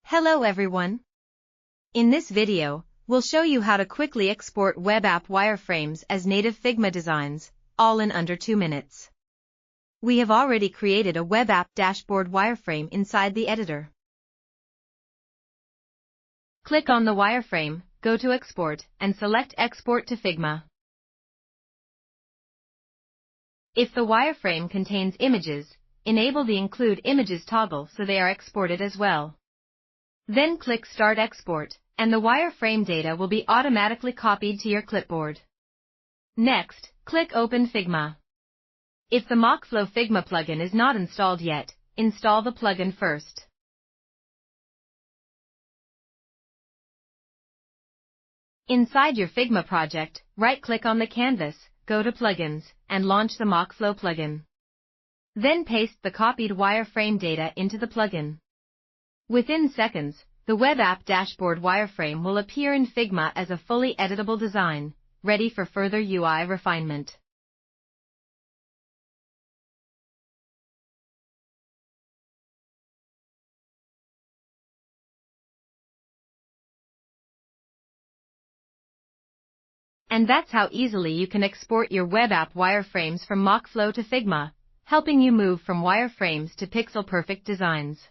Hello everyone. In this video, we'll show you how to quickly export web app wireframes as native Figma designs, all in under 2 minutes. We have already created a web app dashboard wireframe inside the editor. Click on the wireframe, go to Export, and select Export to Figma. If the wireframe contains images, enable the Include Images toggle so they are exported as well. Then click Start Export, and the wireframe data will be automatically copied to your clipboard. Next, click Open Figma. If the MockFlow Figma plugin is not installed yet, install the plugin first. Inside your Figma project, right-click on the canvas, go to Plugins, and launch the MockFlow plugin. Then paste the copied wireframe data into the plugin. Within seconds, the web app dashboard wireframe will appear in Figma as a fully editable design, ready for further UI refinement. And that's how easily you can export your web app wireframes from MockFlow to Figma, helping you move from wireframes to pixel-perfect designs.